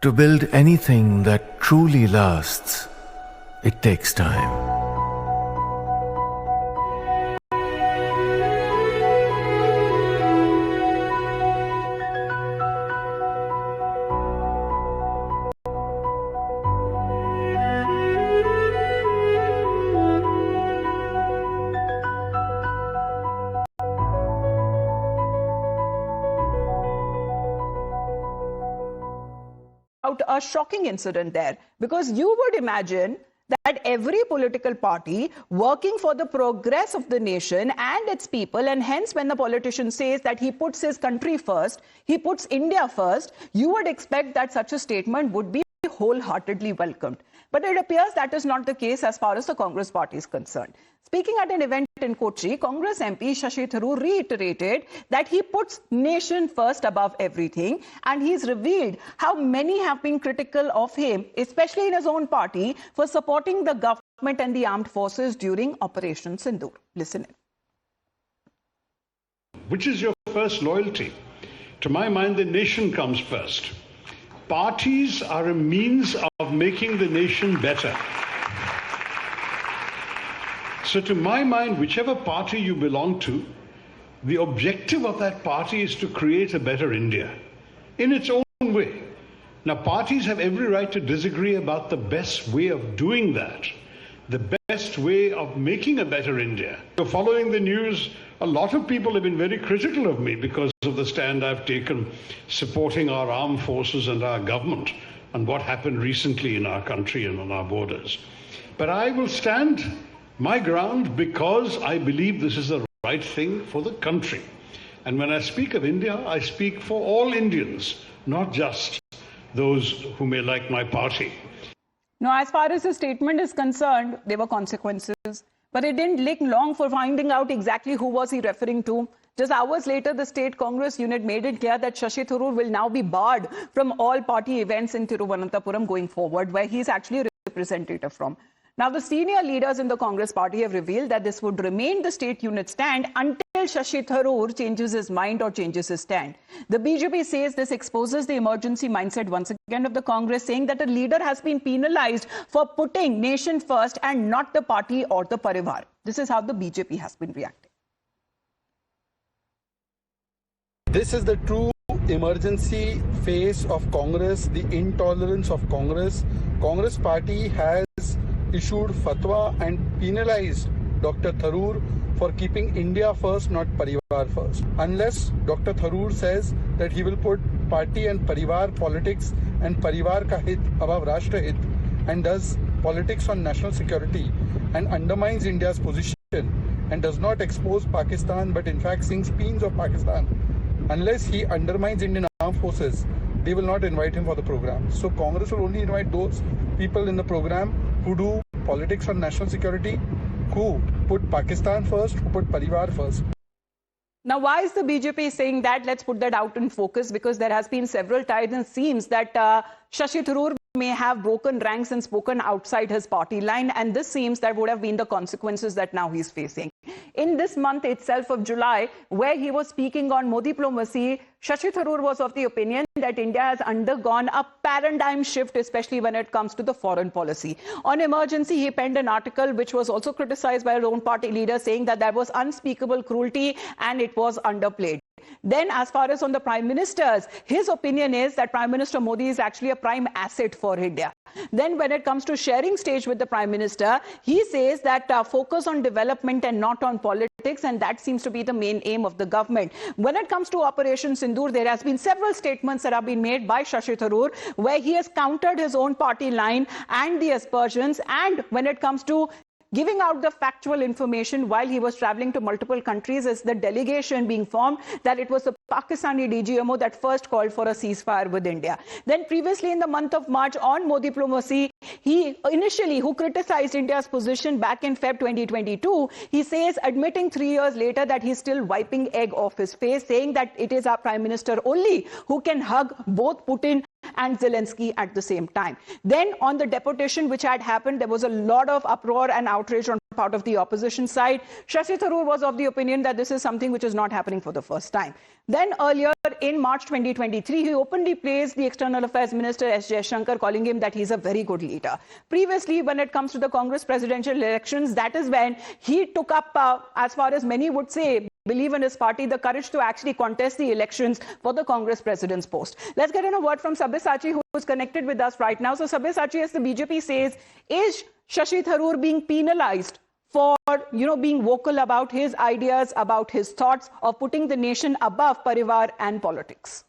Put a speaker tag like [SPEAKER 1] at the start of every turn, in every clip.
[SPEAKER 1] To build anything that truly lasts, it takes time.
[SPEAKER 2] A shocking incident there, because you would imagine that every political party working for the progress of the nation and its people, and hence when the politician says that he puts his country first, he puts India first, you would expect that such a statement would be wholeheartedly welcomed. But it appears that is not the case as far as the Congress party is concerned. Speaking at an event in Kochi, Congress MP Shashi Tharoor reiterated that he puts nation first above everything, and he's revealed how many have been critical of him, especially in his own party, for supporting the government and the armed forces during Operation Sindoor. Listen in.
[SPEAKER 3] Which is your first loyalty? To my mind, the nation comes first. Parties are a means of making the nation better. So to my mind, whichever party you belong to, the objective of that party is to create a better India in its own way. Now, parties have every right to disagree about the best way of doing that, the best way of making a better India. So following the news, a lot of people have been very critical of me because of the stand I've taken supporting our armed forces and our government and what happened recently in our country and on our borders. But I will stand my ground because I believe this is the right thing for the country. And when I speak of India, I speak for all Indians, not just those who may like my party.
[SPEAKER 2] Now, as far as the statement is concerned, there were consequences, but it didn't take long for finding out exactly who was he referring to. Just hours later, the state Congress unit made it clear that Shashi Tharoor will now be barred from all party events in Thiruvananthapuram going forward, where he's actually a representative from. Now, the senior leaders in the Congress party have revealed that this would remain the state unit stand until Shashi Tharoor changes his mind or changes his stand. The BJP says this exposes the emergency mindset once again of the Congress, saying that a leader has been penalized for putting nation first and not the party or the parivar. This is how the BJP has been reacting.
[SPEAKER 4] This is the true emergency phase of Congress, the intolerance of Congress. Congress party has issued fatwa and penalized Dr. Tharoor for keeping India first, not Parivar first. Unless Dr. Tharoor says that he will put party and Parivar politics and Parivar ka hit above Rashtra hit and does politics on national security and undermines India's position and does not expose Pakistan but in fact sings paeans of Pakistan, unless he undermines Indian armed forces, they will not invite him for the program. So Congress will only invite those people in the program who do politics on national security, who put Pakistan first, who put Parivar first.
[SPEAKER 2] Now, why is the BJP saying that? Let's put that out in focus, because there has been several times it seems that Shashi Tharoor may have broken ranks and spoken outside his party line, and this seems that would have been the consequences that now he's facing. In this month itself of July, where he was speaking on Modi diplomacy, Shashi Tharoor was of the opinion that India has undergone a paradigm shift, especially when it comes to the foreign policy. On emergency, he penned an article which was also criticized by his own party leader, saying that there was unspeakable cruelty and it was underplayed. Then, as far as on the Prime Minister's, his opinion is that Prime Minister Modi is actually a prime asset for India. Then when it comes to sharing stage with the Prime Minister, he says that focus on development and not on politics, and that seems to be the main aim of the government. When it comes to Operation Sindoor, there has been several statements that have been made by Shashi Tharoor, where he has countered his own party line and the aspersions, and when it comes to giving out the factual information while he was traveling to multiple countries, is the delegation being formed that it was the Pakistani DGMO that first called for a ceasefire with India. Then previously in the month of March on Modi diplomacy, he initially, who criticized India's position back in Feb 2022, he says, admitting 3 years later that he's still wiping egg off his face, saying that it is our Prime Minister only who can hug both Putin and Zelensky at the same time. Then on the deportation which had happened, there was a lot of uproar and outrage on part of the opposition side. Shashi Tharoor was of the opinion that this is something which is not happening for the first time. Then earlier in March 2023, he openly praised the External Affairs Minister S. Jaishankar, calling him that he's a very good leader. Previously, when it comes to the Congress presidential elections, that is when he took up, as far as many would say, believe in his party, the courage to actually contest the elections for the Congress president's post. Let's get in a word from Sabyasachi, who is connected with us right now. So Sabyasachi, as the BJP says, is Shashi Tharoor being penalized for, being vocal about his ideas, about his thoughts of putting the nation above parivar and politics?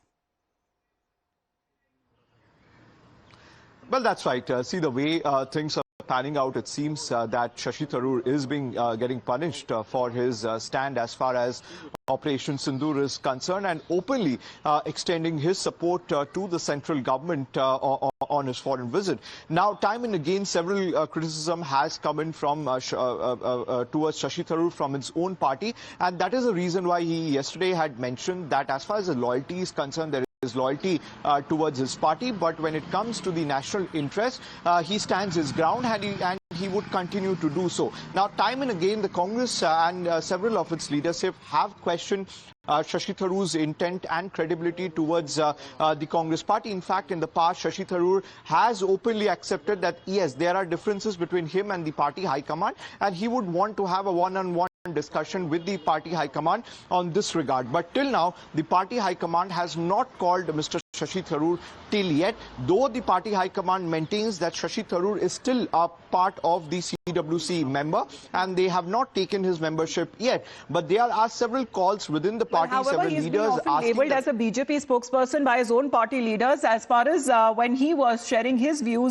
[SPEAKER 5] Well, that's right. See, the way things are panning out, it seems that Shashi Tharoor is getting punished for his stand as far as Operation Sindoor is concerned, and openly extending his support to the central government on his foreign visit. Now, time and again, several criticism has come in from towards Shashi Tharoor from his own party, and that is the reason why he yesterday had mentioned that as far as the loyalty is concerned, there is loyalty towards his party, but when it comes to the national interest, he stands his ground, and he would continue to do so. Now, time and again, the Congress and several of its leadership have questioned Shashi Tharoor's intent and credibility towards the Congress party. In fact, in the past, Shashi Tharoor has openly accepted that, yes, there are differences between him and the party high command, and he would want to have a one-on-one discussion with the party high command on this regard. But till now, the party high command has not called Mr. Shashi Tharoor till yet, though the party high command maintains that Shashi Tharoor is still a part of the CWC member and they have not taken his membership yet. But there are several calls within the party, several leaders
[SPEAKER 2] been often labelled as a BJP spokesperson by his own party leaders, as far as when he was sharing his views,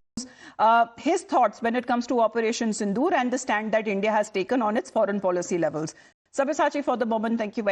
[SPEAKER 2] his thoughts when it comes to Operation Sindoor and the stand that India has taken on its foreign policy levels. Sabyasachi, for the moment, thank you very much.